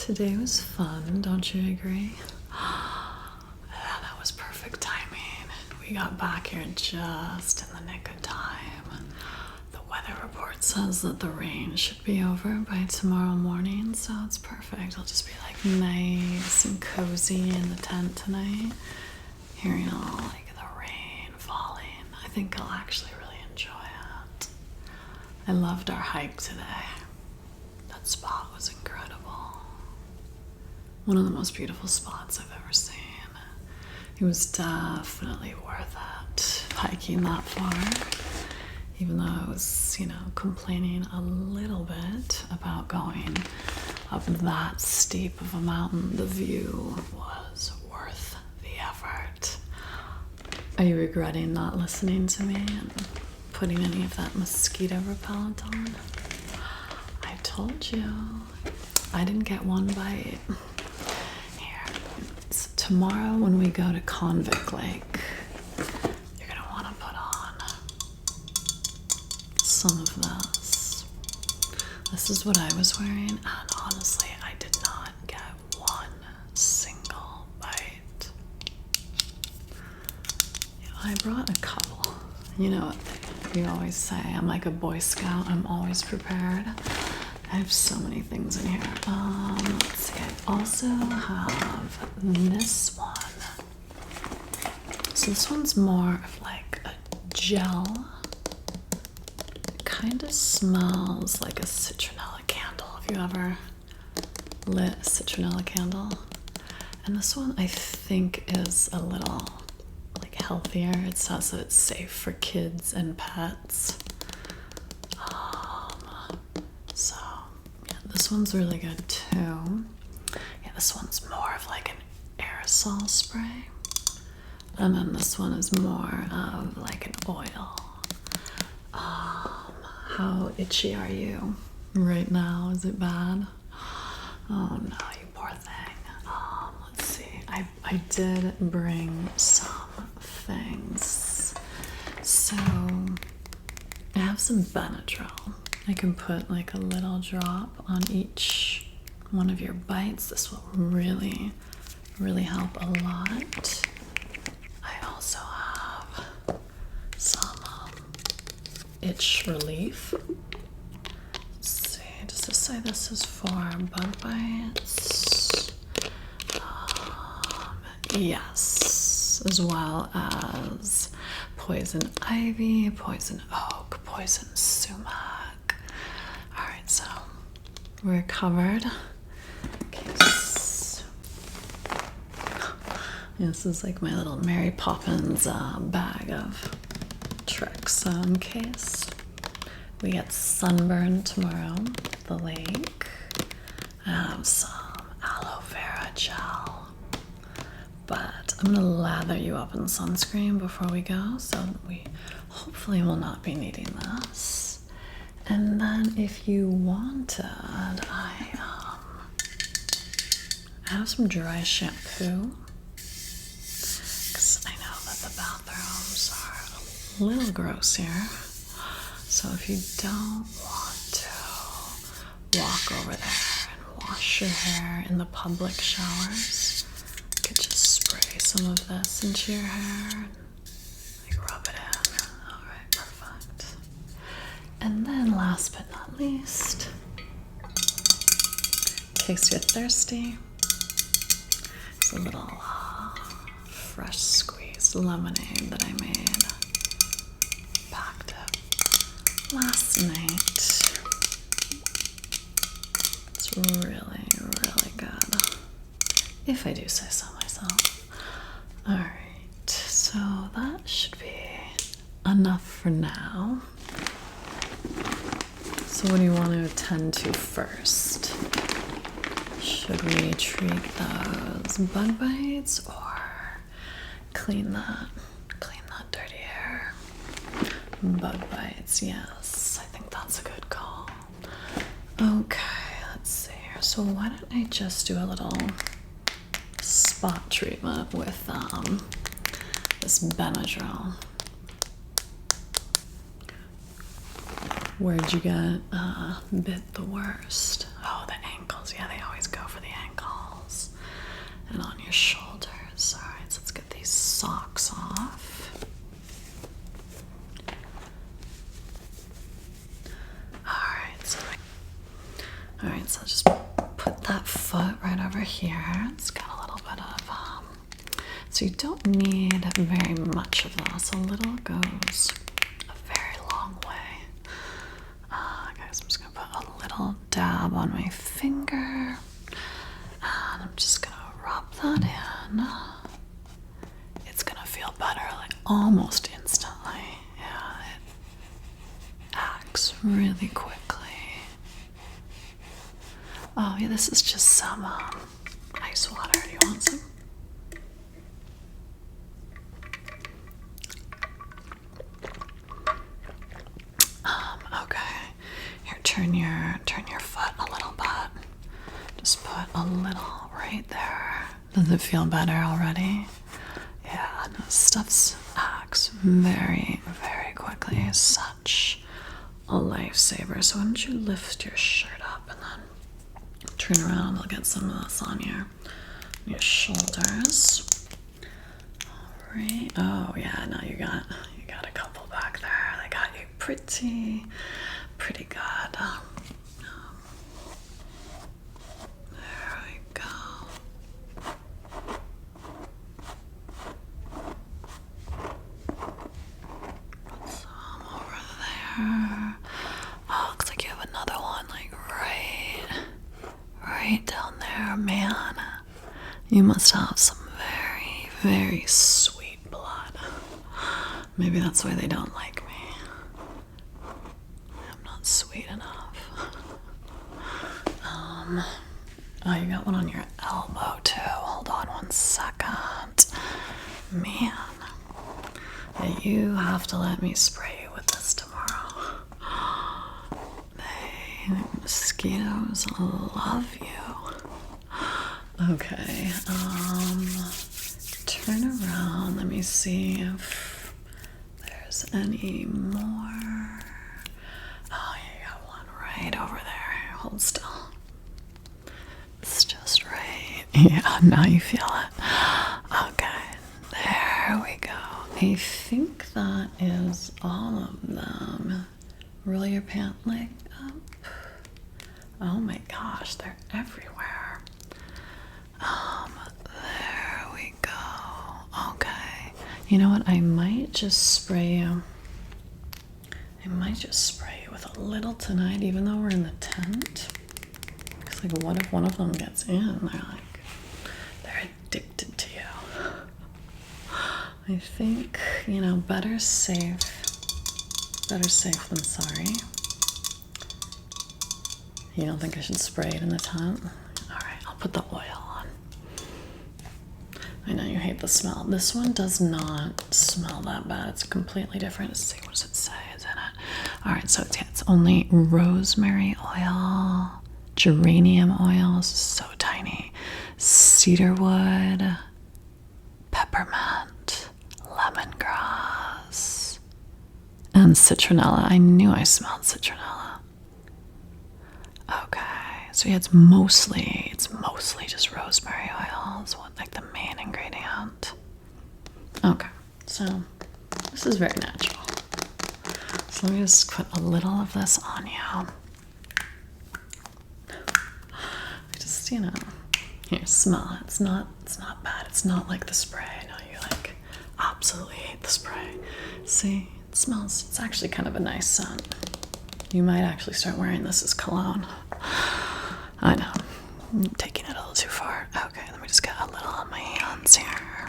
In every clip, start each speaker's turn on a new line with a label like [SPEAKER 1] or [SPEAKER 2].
[SPEAKER 1] Today was fun, don't you agree? Yeah, that was perfect timing. We got back here just in the nick of time. The weather report says that the rain should be over by tomorrow morning, so it's perfect. I'll just be like nice and cozy in the tent tonight, hearing all like the rain falling. I think I'll actually really enjoy it. I loved our hike today. That spot was incredible. One of the most beautiful spots I've ever seen. It was definitely worth it, hiking that far. Even though I was, complaining a little bit about going up that steep of a mountain, the view was worth the effort. Are you regretting not listening to me and putting any of that mosquito repellent on? I told you. I didn't get one bite. Here, tomorrow when we go to Convict Lake, you're gonna want to put on some of this. This is what I was wearing, and honestly, I did not get one single bite. I brought a couple. You know what we always say, I'm like a Boy Scout, I'm always prepared. I have so many things in here. Let's see, I also have this one. So this one's more of like a gel. It kind of smells like a citronella candle. Have you ever lit a citronella candle? And this one I think is a little like healthier. It says that it's safe for kids and pets. So yeah, this one's really good too. Yeah, this one's more of like an aerosol spray. And then this one is more of like an oil. How itchy are you right now? Is it bad? Oh no, you poor thing. Let's see. I did bring some things. So I have some Benadryl. I can put like a little drop on each one of your bites. This will really, really help a lot. I also have some itch relief. Let's see, does this say this is for bug bites? Yes, as well as poison ivy, poison oak, poison sumac. All right, so we're covered. This is like my little Mary Poppins bag of tricks. So in case we get sunburned tomorrow at the lake, I have some aloe vera gel. But I'm gonna lather you up in sunscreen before we go, so we hopefully will not be needing this. And then if you wanted, I have some dry shampoo, because I know that the bathrooms are a little gross here. So if you don't want to walk over there and wash your hair in the public showers, you could just spray some of this into your hair and like rub it in. All right, perfect. And then last but not least, in case you're thirsty, it's a little fresh squeezed lemonade that I made. Packed it last night. It's really, really good, if I do say so myself. All right, so that should be enough for now. So what do you want to attend to first? Should we treat those bug bites or clean that dirty hair? Bug bites, yes. I think that's a good call. Okay, let's see here. So why don't I just do a little spot treatment with this Benadryl. Where'd you get bit the worst? Oh, the ankles. Yeah, they always go for the ankles. And on your shoulders. All right, so let's get these socks off. All right, so just put that foot right over here. It's got a little bit of, so you don't need very much of this. A little goes a very long way. Guys, I'm just gonna put a little dab on my finger. And I'm just gonna rub that in. It's gonna feel better like almost instantly. Yeah, it acts really quickly. Oh yeah, this is just some ice water. Do you want some? Okay. Here, turn your foot a little bit. Just put a little right there. Does it feel better already? Yeah, no, stuff acts very, very quickly. Such a lifesaver. So why don't you lift your shirt up and then turn around. I'll get some of this on your shoulders. All right. Oh yeah, no, you got a couple back there. They got you pretty good. There we go. Put some over there. Oh, looks like you have another one, like right down there. Man, you must have some very, very sweet blood. Maybe that's why they don't like me. I'm not sweet enough. Oh, you got one on your elbow too. Hold on one second. Man, yeah, you have to let me spray you with this tomorrow. Mosquitoes love you. Okay, turn around. Let me see if there's any more. Oh, you got one right over there. Hold still. It's just right. Yeah, now you feel it. Okay, there we go. I think that is all of them. Roll your pant leg up. Oh my gosh, they're everywhere. There we go. Okay. You know what? I might just spray you. With a little tonight, even though we're in the tent. Because, like, what if one of them gets in? They're addicted to you. I think, better safe than sorry. You don't think I should spray it in the tent? All right, I'll put the oil on. I know you hate the smell. This one does not smell that bad. It's completely different. Let's see, what does it say is in it? All right, so it's only rosemary oil, geranium oil, this is so tiny, cedarwood, peppermint, lemongrass, and citronella. I knew I smelled citronella. Okay, so yeah, it's mostly just rosemary oil. It's like the main ingredient. Okay, so this is very natural. So let me just put a little of this on you. Just, here, smell it. It's not bad. It's not like the spray. I know you absolutely hate the spray. See, it smells. It's actually kind of a nice scent. You might actually start wearing this as cologne. I know, I'm taking it a little too far. Okay, let me just get a little on my hands here.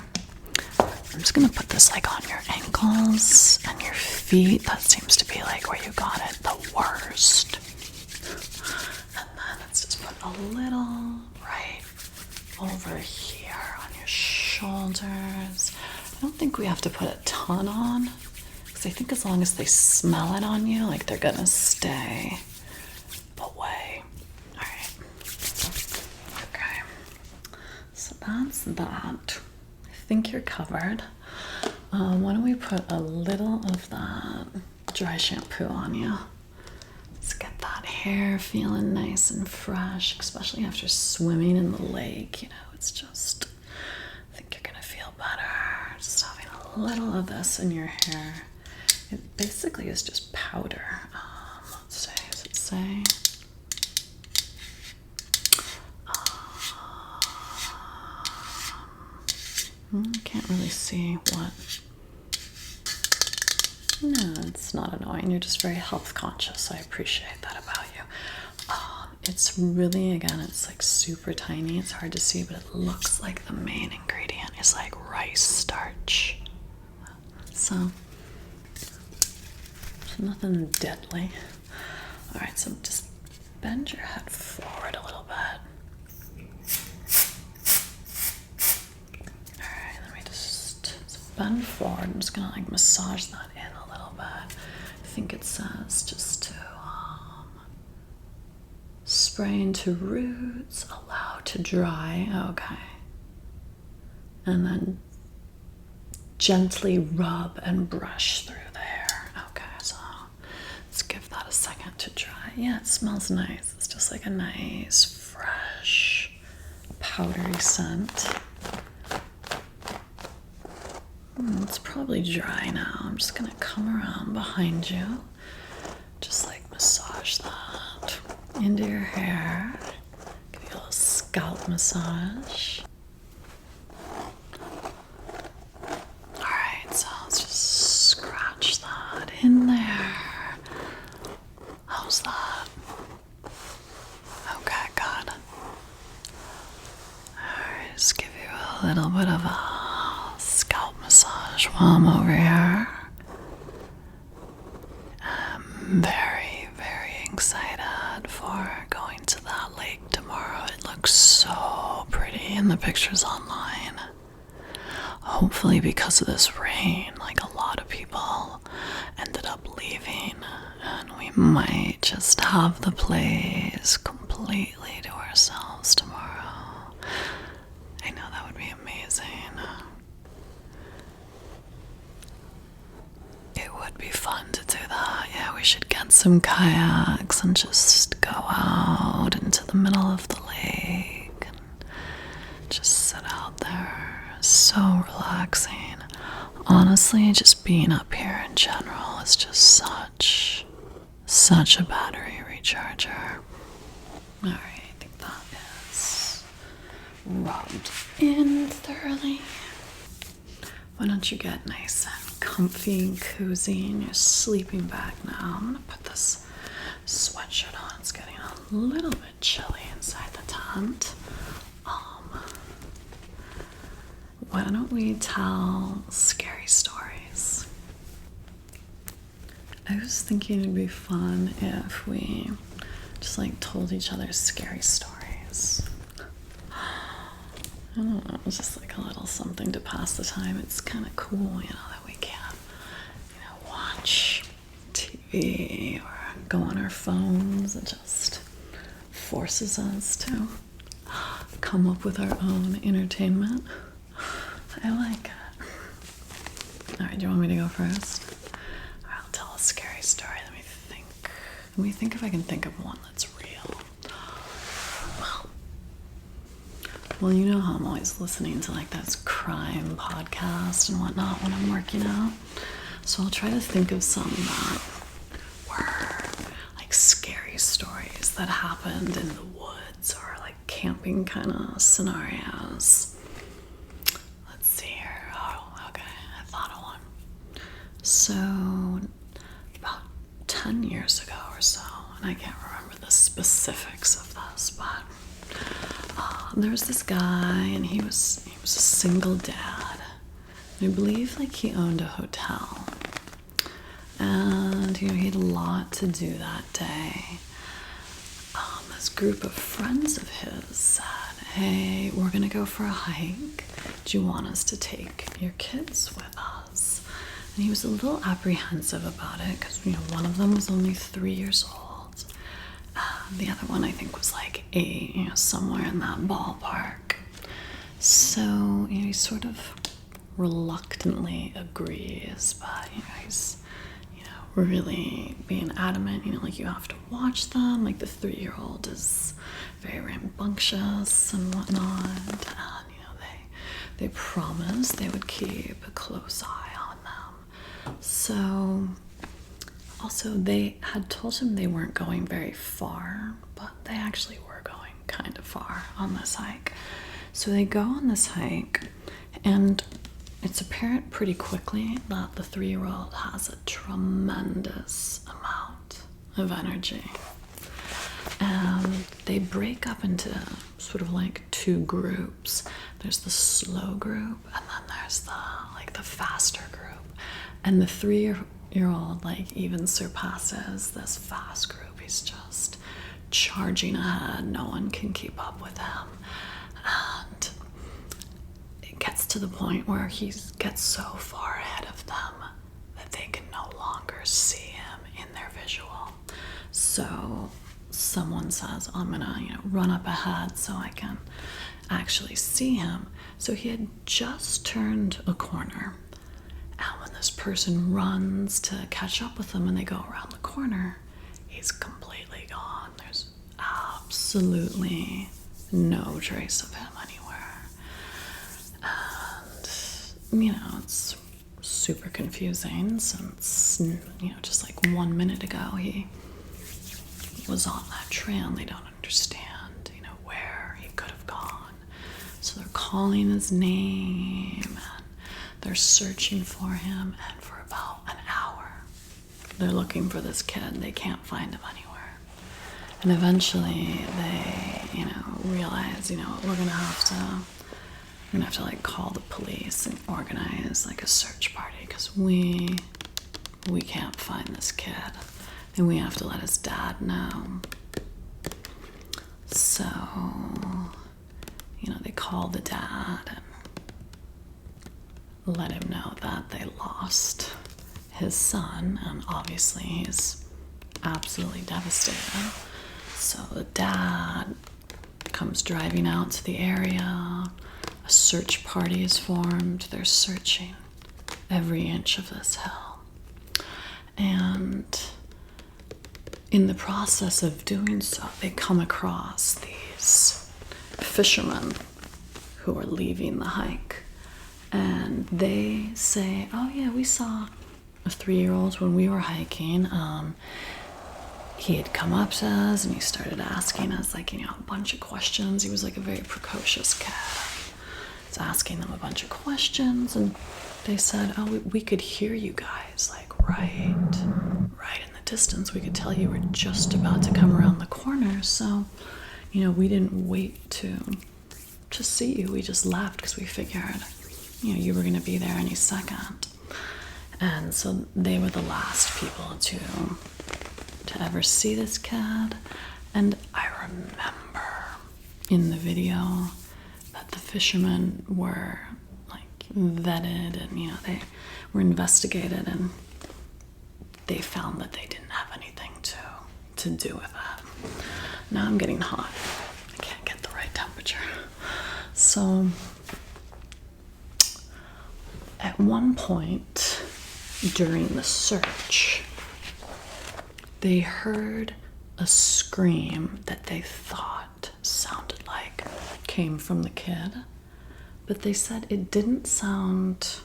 [SPEAKER 1] I'm just gonna put this on your ankles and your feet. That seems to be where you got it the worst. And then let's just put a little right over here on your shoulders. I don't think we have to put a ton on, because I think as long as they smell it on you, they're gonna stay away. All right. Okay. So that's that. I think you're covered. Why don't we put a little of that dry shampoo on you? Let's get that hair feeling nice and fresh, especially after swimming in the lake. You know, it's just, I think you're gonna feel better just having a little of this in your hair. It basically is just powder. Let's see, does it say? I can't really see what. No, it's not annoying. You're just very health conscious. I appreciate that about you. It's really, again, it's like super tiny. It's hard to see, but it looks like the main ingredient is like rice starch. So nothing deadly. All right, so just bend your head forward a little bit. All right, let me just bend forward. I'm just gonna like massage that in a little bit. I think it says just to spray into roots, allow to dry. Okay. And then gently rub and brush through the hair. Okay, so let's give that a second to dry. Yeah, it smells nice. It's just like a nice, fresh, powdery scent. It's probably dry now. I'm just gonna come around behind you. Just like massage that into your hair. Give you a little scalp massage. Alright, so let's just scratch that in there. How's that? Okay, good. Alright, just give you a little bit of a scalp massage while I'm over here. I'm very, very excited for going to that lake tomorrow. It looks so pretty in the pictures online. Hopefully because of this rain, like a lot of people ended up leaving, and we might just have the place completely to ourselves tomorrow. I know that would be amazing. It would be fun to do that. Yeah, we should get some kayaks and just go out into the middle of the lake and just sit out there. So relaxing. Honestly, just being up here in general is just such a battery recharger. Alright, I think that is rubbed in thoroughly. Why don't you get nice and comfy and cozy in your sleeping bag now? I'm gonna put this sweatshirt on. It's getting a little bit chilly inside the tent. Why don't we tell scary stories? I was thinking it'd be fun if we just like told each other scary stories. I don't know, it's just like a little something to pass the time. It's kind of cool, you know, that we can, watch TV or go on our phones. It just forces us to come up with our own entertainment. I like it. Alright, do you want me to go first? Alright, I'll tell a scary story. Let me think if I can think of one that's real. Well, you know how I'm always listening to like those crime podcasts and whatnot when I'm working out. So I'll try to think of some that were like scary stories that happened in the woods or like camping kind of scenarios. So, about 10 years ago or so, and I can't remember the specifics of this, but there was this guy, and he was a single dad. And I believe like he owned a hotel, and he had a lot to do that day. This group of friends of his said, "Hey, we're gonna go for a hike. Do you want us to take your kids with us?" And he was a little apprehensive about it because, one of them was only 3 years old. The other one, I think, was like 8, somewhere in that ballpark. So, he sort of reluctantly agrees, but, he's, really being adamant, like you have to watch them. Like the 3-year-old is very rambunctious and whatnot, and they promised they would keep a close eye on them. So also they had told him they weren't going very far, but they actually were going kind of far on this hike. So they go on this hike, and it's apparent pretty quickly that the 3-year-old has a tremendous amount of energy. And they break up into sort of like 2 groups. There's the slow group, and then there's the faster group. And the 3-year-old even surpasses this fast group. He's just charging ahead. No one can keep up with him. And it gets to the point where he gets so far ahead of them that they can no longer see him in their visual. So someone says, I'm gonna run up ahead so I can actually see him. So he had just turned a corner, and when this person runs to catch up with him and they go around the corner, he's completely gone. There's absolutely no trace of him anywhere. And it's super confusing since just 1 minute ago he was on that trail, and they don't understand where he could have gone. So they're calling his name, and they're searching for him, and for about an hour they're looking for this kid. They can't find him anywhere. And eventually they realize we're gonna have to call the police and organize a search party, because we can't find this kid, and we have to let his dad know. So they call the dad and let him know that they lost his son, and obviously he's absolutely devastated. So the dad comes driving out to the area. A search party is formed. They're searching every inch of this hill. And in the process of doing so, they come across these fishermen who are leaving the hike. And they say, oh yeah, we saw a 3-year-old when we were hiking. He had come up to us and he started asking us a bunch of questions. He was a very precocious kid. He's asking them a bunch of questions, and they said, oh, we could hear you guys right in the distance. We could tell you were just about to come around the corner. So we didn't wait to see you. We just left because we figured you were going to be there any second. And so they were the last people to ever see this kid. And I remember in the video that the fishermen were vetted, and they were investigated, and they found that they didn't have anything to do with that. Now I'm getting hot. I can't get the right temperature. So at one point during the search, they heard a scream that they thought sounded like came from the kid, but they said it didn't sound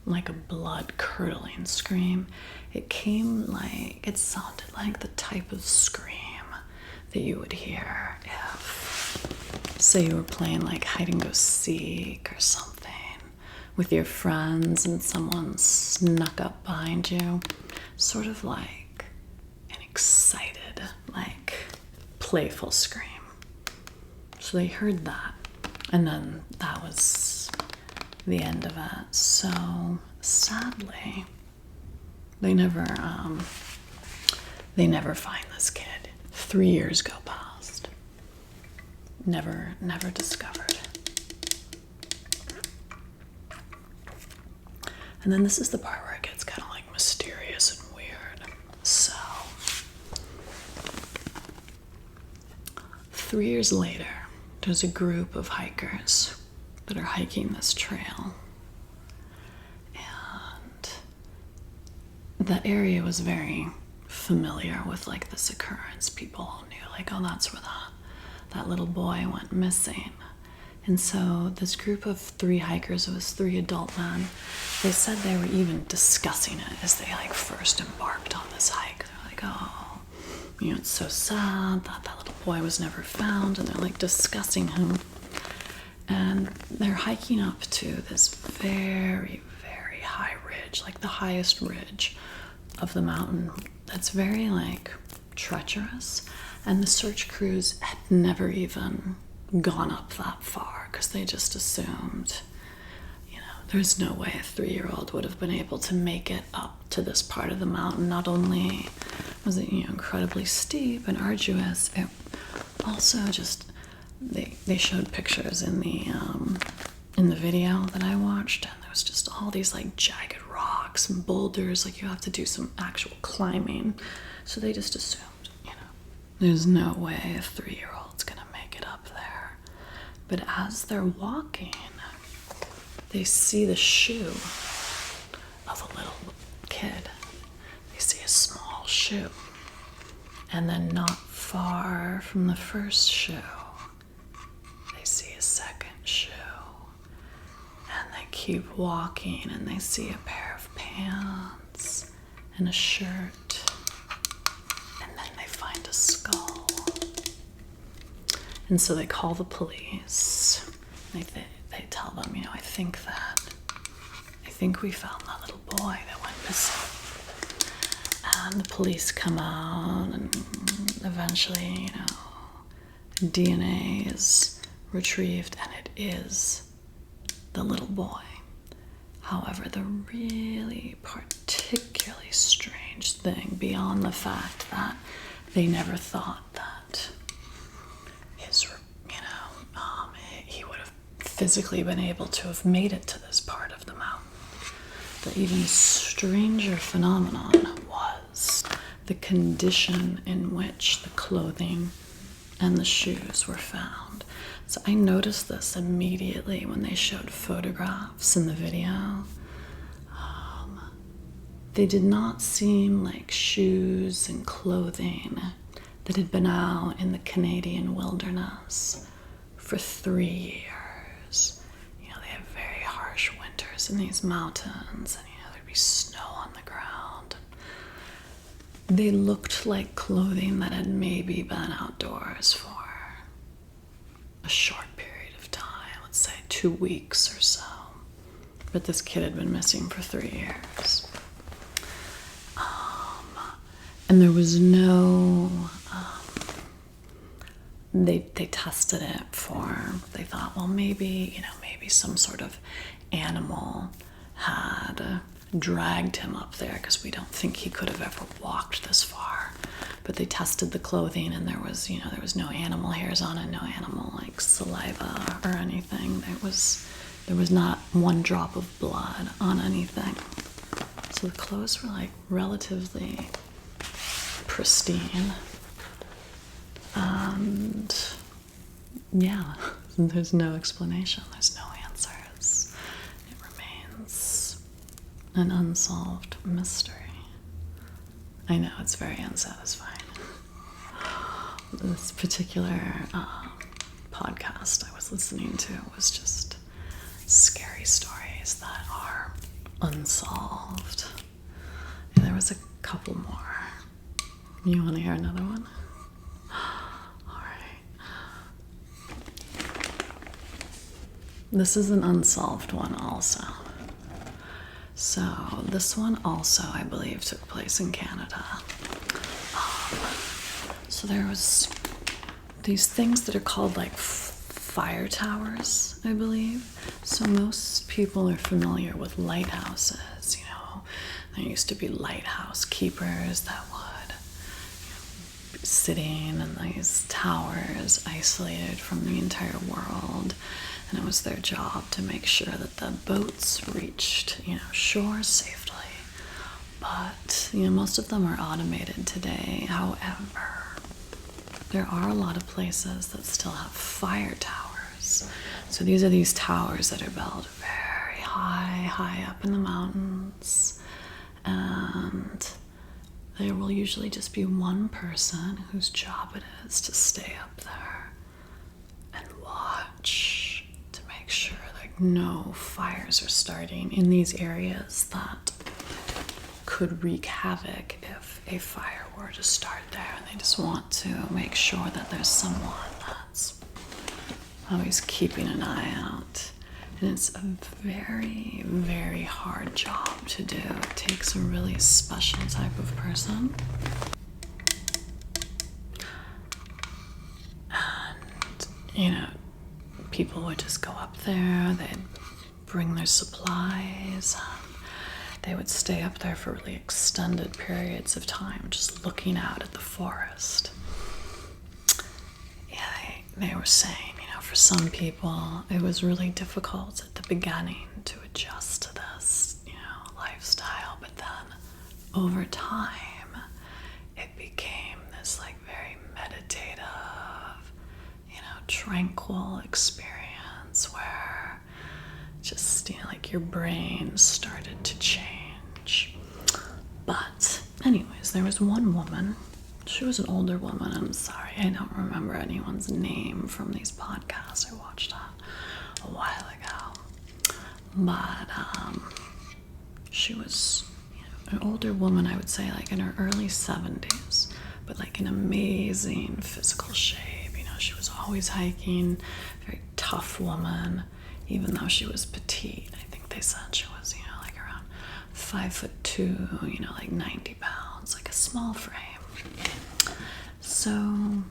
[SPEAKER 1] like a blood-curdling scream. It sounded like the type of scream that you would hear if, say, you were playing hide and go seek or something with your friends and someone snuck up behind you, sort of like an excited, playful scream. So they heard that, and then that was the end of it. So sadly, they never find this kid. 3 years go past. Never discovered. And then this is the part where it gets kind of mysterious and weird. So 3 years later, there's a group of hikers that are hiking this trail. And the area was very familiar with like this occurrence. People all knew like, oh, that's where that little boy went missing. And so this group of 3 hikers, it was 3 adult men, they said they were even discussing it as they like first embarked on this hike. They're like, oh, you know, it's so sad that that little boy was never found, and they're like discussing him. And they're hiking up to this very, very high ridge, like the highest ridge of the mountain. That's very like treacherous, and the search crews had never even gone up that far because they just assumed, you know, there's no way a 3-year-old would have been able to make it up to this part of the mountain. Not only was it, you know, incredibly steep and arduous, it also just they showed pictures in the video that I watched, and there was just all these like jagged rocks and boulders, like you have to do some actual climbing. So they just assumed, you know, there's no way a 3-year-old's gonna make it up there. But as they're walking, they see the shoe of a little kid. They see a small shoe. And then not far from the first shoe, they see a second shoe. And they keep walking and they see a pair of pants and a shirt. And then they find a skull. And so they call the police. They tell them, you know, I think we found that little boy that went missing. And the police come out, and eventually, you know, DNA is retrieved, and it is the little boy. However, the really particularly strange thing, beyond the fact that they never thought that he would have physically been able to have made it to this part of the mountain, the even stranger phenomenon was the condition in which the clothing and the shoes were found. So I noticed this immediately when they showed photographs in the video. They did not seem like shoes and clothing that had been out in the Canadian wilderness for 3 years. You know, they have very harsh winters in these mountains, and, you know, there'd be snow on the ground. They looked like clothing that had maybe been outdoors for a short period of time, let's say 2 weeks or so. But this kid had been missing for 3 years. And there was no, they tested it for, they thought, well, maybe some sort of animal had dragged him up there, because we don't think he could have ever walked this far. But they tested the clothing, and there was no animal hairs on it, no animal like saliva or anything. There was not one drop of blood on anything. So the clothes were like relatively pristine. And yeah, there's no explanation, there's no answers. It remains an unsolved mystery. I know, it's very unsatisfying. This particular podcast I was listening to was just scary stories that are unsolved. And there was a couple more. You want to hear another one? All right. This is an unsolved one also. So this one also, I believe, took place in Canada. So there was these things that are called like fire towers, I believe. So most people are familiar with lighthouses, you know. There used to be lighthouse keepers that would, you know, be sitting in these towers isolated from the entire world. And it was their job to make sure that the boats reached, you know, shore safely. But, you know, most of them are automated today. However, there are a lot of places that still have fire towers. So these are these towers that are built very high up in the mountains. and there will usually just be one person whose job it is to stay up there and watch to make sure like no fires are starting in these areas that could wreak havoc if a fire were to start there. And they just want to make sure that there's someone that's always keeping an eye out. And it's a very, very hard job to do. It takes a really special type of person. And, you know, people would just go up there, they'd bring their supplies, they would stay up there for really extended periods of time, just looking out at the forest. Yeah, they were saying, you know, for some people, it was really difficult at the beginning to adjust to this, you know, lifestyle. But then over time, it became this like very meditative, you know, tranquil experience where just, you know, like your brain started to change. But anyways, there was one woman. She was an older woman. I'm sorry, I don't remember anyone's name from these podcasts I watched a while ago. But she was, you know, an older woman, I would say like in her early 70s, but like in amazing physical shape. You know, she was always hiking, very tough woman, even though she was petite. I think they said she was, you know, like around 5'2", you know, like 90 pounds, like a small frame. So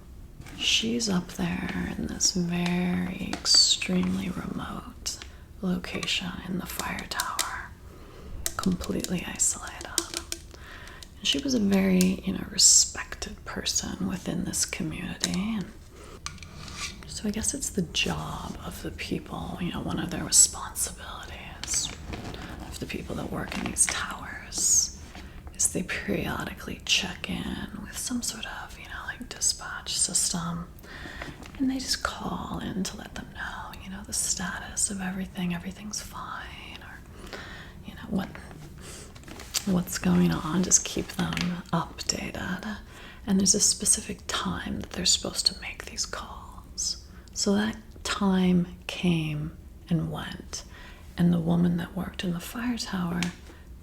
[SPEAKER 1] she's up there in this very extremely remote location in the fire tower, completely isolated. And she was a very, you know, respected person within this community. And so I guess it's the job of the people, you know, one of their responsibilities of the people that work in these towers is they periodically check in with some sort of, you know, like dispatch system, and they just call in to let them know, you know, the status of everything's fine, or, you know, what's going on, just keep them updated. And there's a specific time that they're supposed to make these calls. So that time came and went, and the woman that worked in the fire tower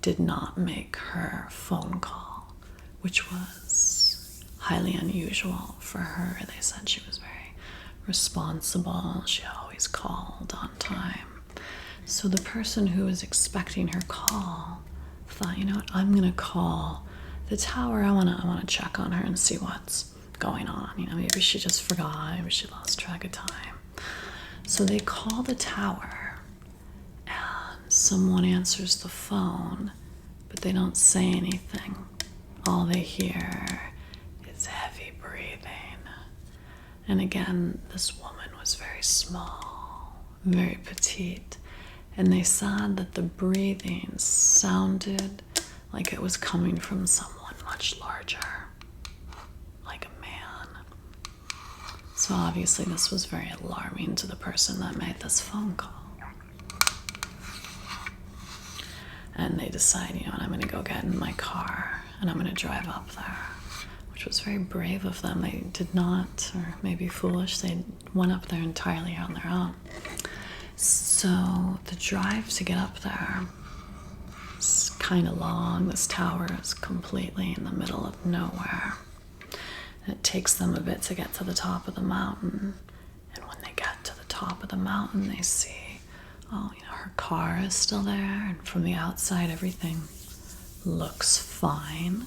[SPEAKER 1] did not make her phone call, which was highly unusual for her. They said she was very responsible. She always called on time. So the person who was expecting her call thought, you know what, I'm gonna call the tower. I wanna check on her and see what's going on. You know, maybe she just forgot, maybe she lost track of time. So they call the tower, and someone answers the phone, but they don't say anything. All they hear is heavy breathing. And again, this woman was very small, very petite, and they said that the breathing sounded like it was coming from someone much larger, like a man. So obviously this was very alarming to the person that made this phone call. And they decide, you know, I'm gonna go get in my car and I'm gonna drive up there, which was very brave of them. They did not, or maybe foolish, they went up there entirely on their own. So the drive to get up there is kind of long. This tower is completely in the middle of nowhere. And it takes them a bit to get to the top of the mountain. And when they get to the top of the mountain, they see, oh, you know, her car is still there. And from the outside, everything looks fine.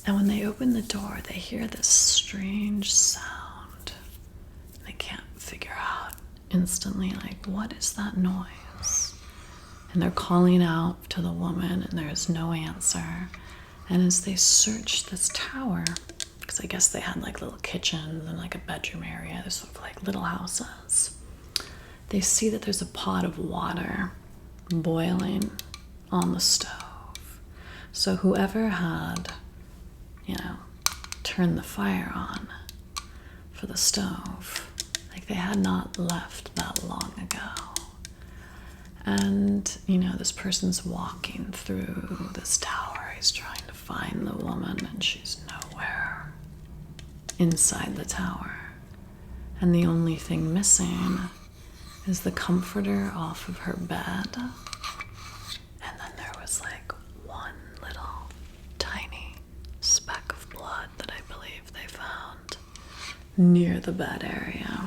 [SPEAKER 1] And when they open the door, they hear this strange sound. They can't figure out instantly, like, what is that noise? And they're calling out to the woman, and there's no answer. And as they search this tower, because I guess they had like little kitchens and like a bedroom area, they're sort of like little houses, they see that there's a pot of water boiling on the stove. So whoever had, you know, turned the fire on for the stove, like they had not left that long ago. And, this person's walking through this tower. He's trying to find the woman, and she's nowhere inside the tower. And the only thing missing is the comforter off of her bed. And then there was like one little tiny speck of blood that I believe they found near the bed area.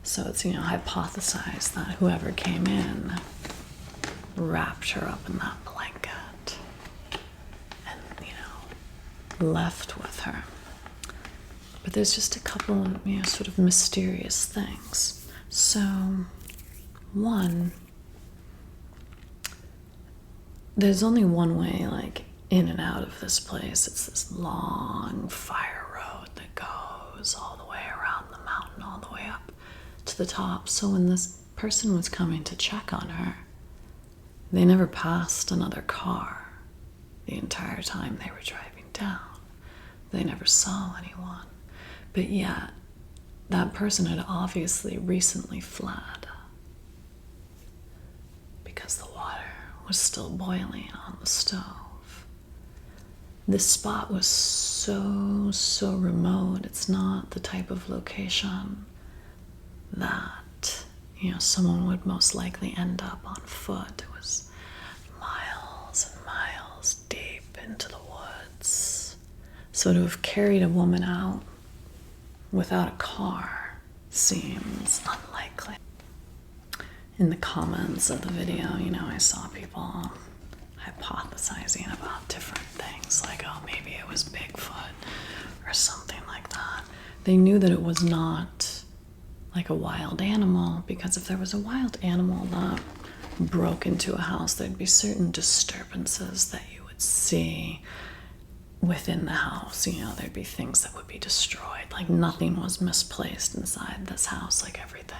[SPEAKER 1] So it's, hypothesized that whoever came in wrapped her up in that blanket and, left with her. But there's just a couple of, sort of mysterious things. So, one, there's only one way, like, in and out of this place. It's this long fire road that goes all the way around the mountain, all the way up to the top. So when this person was coming to check on her, they never passed another car the entire time they were driving down. They never saw anyone. But yet, that person had obviously recently fled because the water was still boiling on the stove. This spot was so remote. It's not the type of location that, someone would most likely end up on foot. It was miles and miles deep into the woods. So to have carried a woman out without a car seems unlikely. In the comments of the video, I saw people hypothesizing about different things, like, oh, maybe it was Bigfoot or something like that. They knew that it was not like a wild animal, because if there was a wild animal that broke into a house, there'd be certain disturbances that you would see within the house. There'd be things that would be destroyed. Like, nothing was misplaced inside this house. Like, everything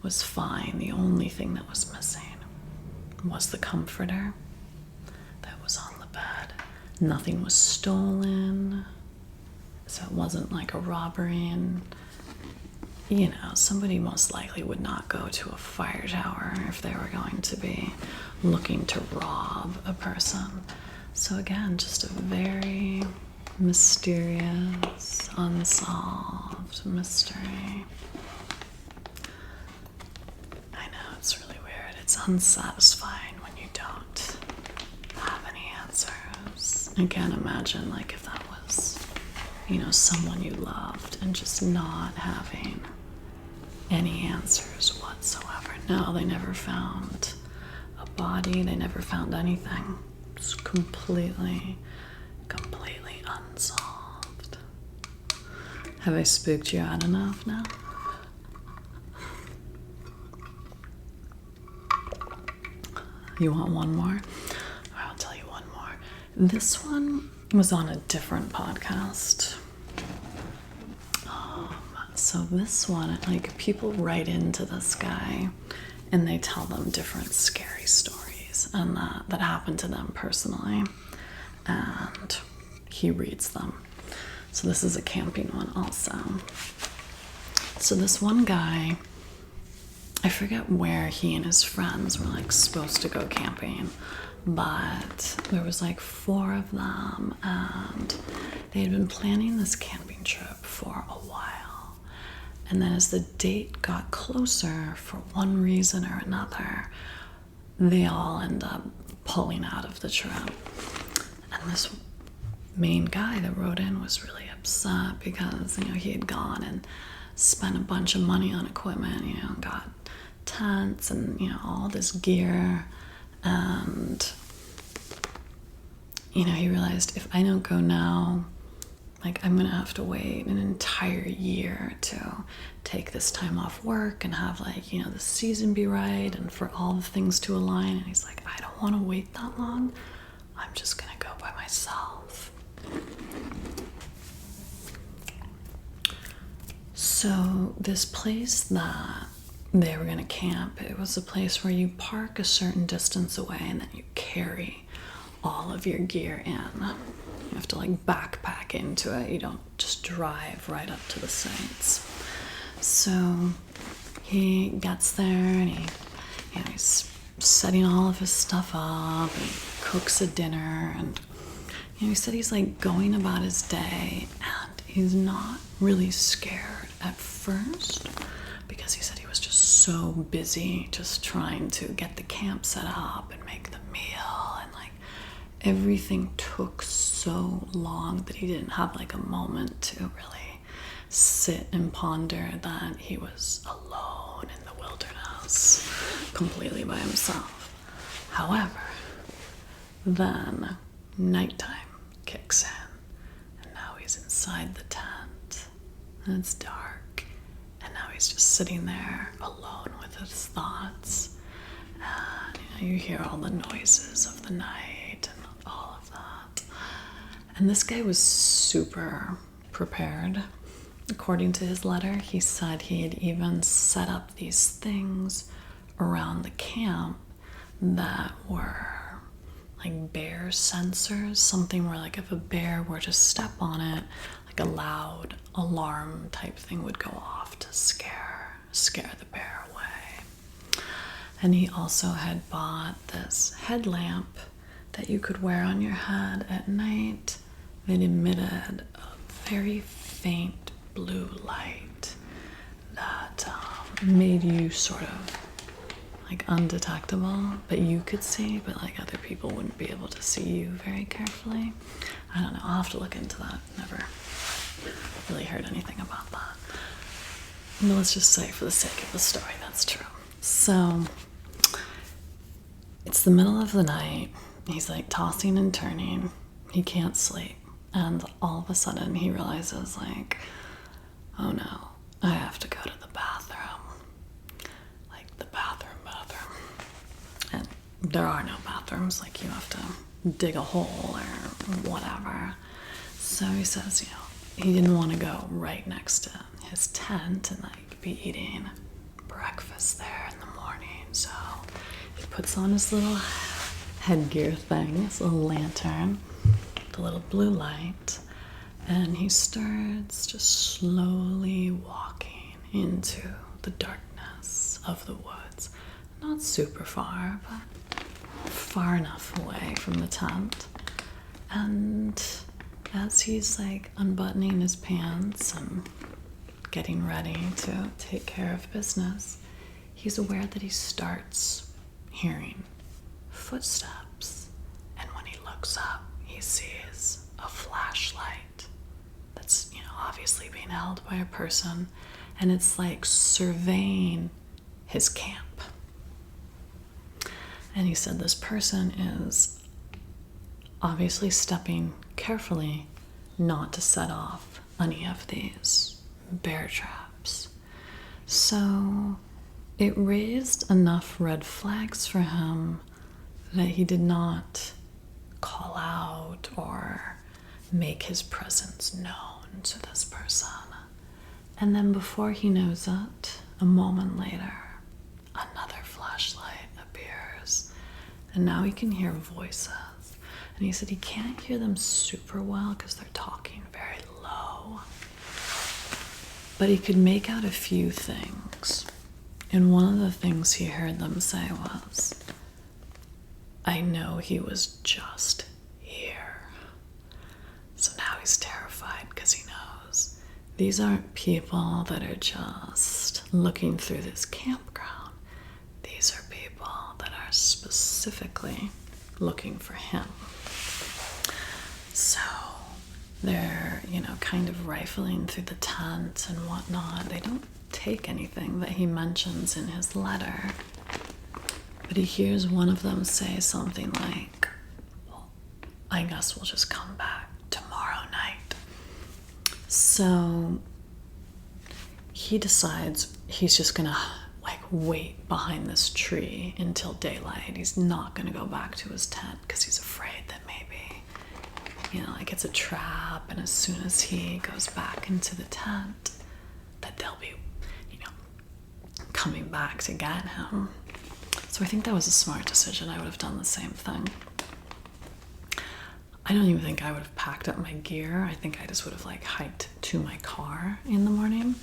[SPEAKER 1] was fine. The only thing that was missing was the comforter that was on the bed. Nothing was stolen, so it wasn't like a robbery. And somebody most likely would not go to a fire tower if they were going to be looking to rob a person. So again, just a very mysterious, unsolved mystery. I know, it's really weird. It's unsatisfying when you don't have any answers. Again, imagine like if that was, someone you loved and just not having any answers whatsoever. No, they never found a body. They never found anything. It's completely unsolved. Have I spooked you out enough now? You want one more? I'll tell you one more. This one was on a different podcast. So this one, like, people write into this guy and they tell them different scary stories and that happened to them personally, and he reads them. So this is a camping one also. So this one guy, I forget where he and his friends were like supposed to go camping, but there was like 4 of them, and they had been planning this camping trip for a while. And then as the date got closer, for one reason or another, they all end up pulling out of the trip. And this main guy that wrote in was really upset because, he had gone and spent a bunch of money on equipment, got tents and, all this gear. And, he realized, if I don't go now, like, I'm gonna have to wait an entire year to take this time off work and have, like, the season be right and for all the things to align. And he's like, I don't want to wait that long. I'm just gonna go by myself. So this place that they were gonna camp, it was a place where you park a certain distance away and then you carry all of your gear in. You have to like backpack into it. You don't just drive right up to the sites. So he gets there and he's setting all of his stuff up and cooks a dinner, and he said he's like going about his day and he's not really scared at first because he said he was just so busy just trying to get the camp set up and make the meal, and like everything took so long that he didn't have like a moment to really sit and ponder that he was alone in the wilderness completely by himself. However, then nighttime kicks in, and now he's inside the tent, and it's dark, and now he's just sitting there alone with his thoughts, and you hear all the noises of the night and all of that. And this guy was super prepared. According to his letter, he said he had even set up these things around the camp that were like bear sensors, something where like if a bear were to step on it, like a loud alarm type thing would go off to scare the bear away. And he also had bought this headlamp that you could wear on your head at night that emitted a very faint blue light that made you sort of like undetectable, but you could see, but like other people wouldn't be able to see you very carefully. I don't know, I'll have to look into that. Never really heard anything about that. But let's just say for the sake of the story, that's true. So it's the middle of the night. He's like tossing and turning. He can't sleep. And all of a sudden he realizes like, oh no, I have to go to the bathroom. Like the bathroom. And there are no bathrooms, like you have to dig a hole or whatever. So he says, he didn't want to go right next to his tent and like be eating breakfast there in the morning. So he puts on his little headgear thing, his little lantern, the little blue light, and he starts just slowly walking into the darkness of the woods. Not super far, but far enough away from the tent. And as he's like unbuttoning his pants and getting ready to take care of business, he's aware that he starts hearing footsteps. And when he looks up, he sees a flashlight that's, obviously being held by a person, and it's like surveying his camp. And he said this person is obviously stepping carefully not to set off any of these bear traps. So it raised enough red flags for him that he did not call out or make his presence known to this person. And then before he knows it, a moment later, another flashlight appears, and now he can hear voices. And he said he can't hear them super well because they're talking very low, but he could make out a few things. And one of the things he heard them say was, "I know he was just here." So now he's terrified because he knows these aren't people that are just looking through this campground. These are people that are specifically looking for him. So they're, kind of rifling through the tent and whatnot. They don't take anything that he mentions in his letter, but he hears one of them say something like, "Well, I guess we'll just come back tomorrow night." So he decides he's just gonna wait behind this tree until daylight. He's not gonna go back to his tent because he's afraid that maybe it's a trap, and as soon as he goes back into the tent that they'll be coming back to get him. So I think that was a smart decision. I would have done the same thing. I don't even think I would have packed up my gear. I think I just would have hiked to my car in the morning.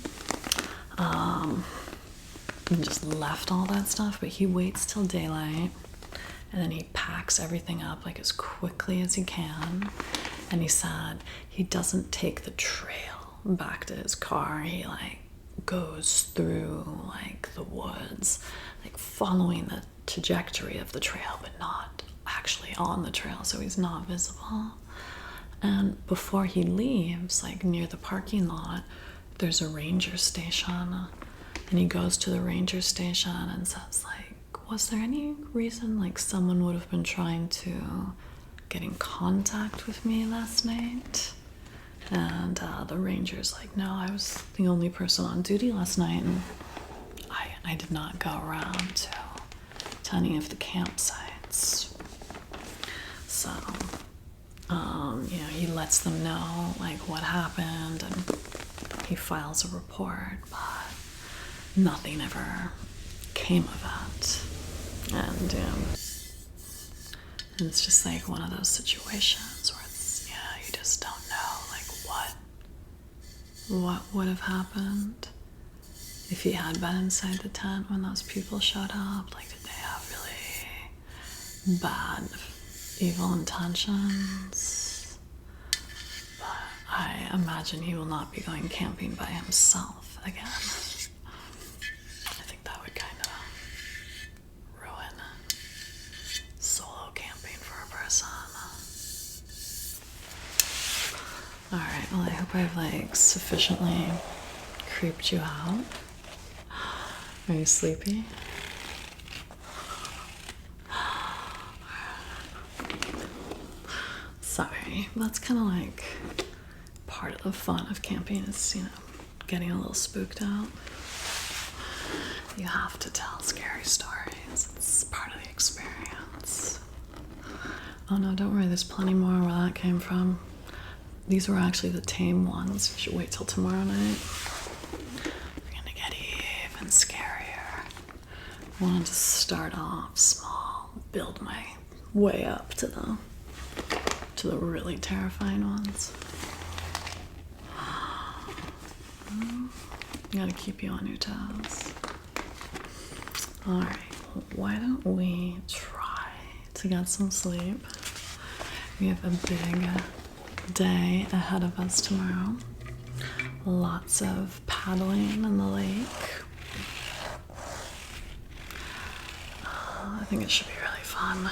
[SPEAKER 1] and just left all that stuff, but he waits till daylight and then he packs everything up like as quickly as he can. And he said he doesn't take the trail back to his car. He like goes through like the woods, like following the trajectory of the trail, but not actually on the trail, so he's not visible. And before he leaves, like near the parking lot, there's a ranger station, and he goes to the ranger station and says like, was there any reason like someone would have been trying to get in contact with me last night? And the ranger's like, no, I was the only person on duty last night, and I did not go around to any of the campsites. So, you know, he lets them know like what happened, and he files a report, but nothing ever came of it. And and it's just like one of those situations where it's, yeah, you just don't know like what would have happened if he had been inside the tent when those people showed up. Like, did they have really bad, evil intentions? But I imagine he will not be going camping by himself again. I think that would kind of ruin solo camping for a person. Alright, well, I hope I've like sufficiently creeped you out. Are you sleepy? Sorry, that's kind of like part of the fun of camping is, you know, getting a little spooked out. You have to tell scary stories. It's part of the experience. Oh no, don't worry, there's plenty more where that came from. These were actually the tame ones. You should wait till tomorrow night. We're gonna get even scarier. I wanted to start off small, build my way up to the really terrifying ones. Gotta keep you on your toes. Alright, why don't we try to get some sleep? We have a big day ahead of us tomorrow. Lots of paddling in the lake. I think it should be really fun.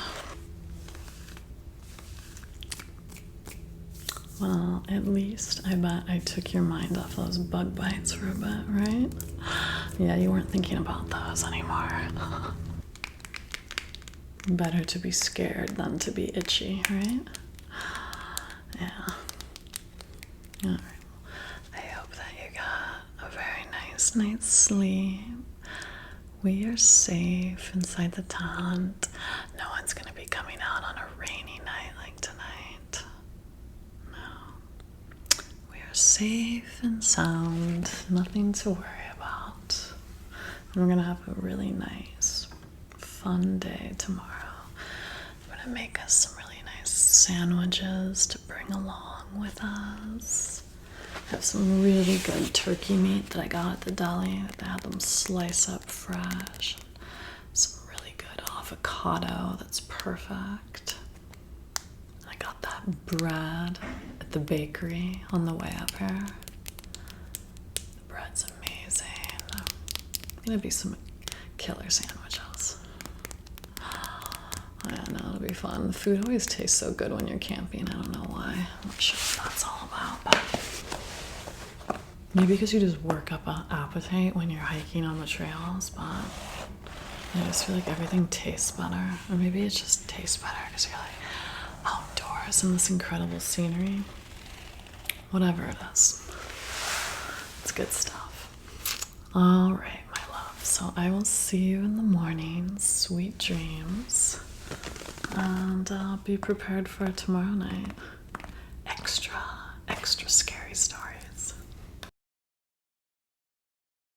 [SPEAKER 1] Well, at least I bet I took your mind off those bug bites for a bit, right? Yeah, you weren't thinking about those anymore. Better to be scared than to be itchy, right? Yeah. Alright. I hope that you got a very nice night's sleep. We are safe inside the tent. No one's gonna be coming out on a rainy night like tonight. No. We are safe and sound. Nothing to worry about. And we're gonna have a really nice, fun day tomorrow. I'm gonna make us some really nice sandwiches to bring along with us. I have some really good turkey meat that I got at the deli. They had them slice up fresh. Some really good avocado that's perfect. And I got that bread at the bakery on the way up here. The bread's amazing. Gonna be some killer sandwiches. I don't know, it'll be fun. The food always tastes so good when you're camping. I don't know why. I'm not sure what that's all about, but maybe because you just work up an appetite when you're hiking on the trails, but I just feel like everything tastes better. Or maybe it just tastes better because you're like outdoors in this incredible scenery. Whatever it is. It's good stuff. All right, my love. So I will see you in the morning. Sweet dreams. And be prepared for tomorrow night. Extra scary.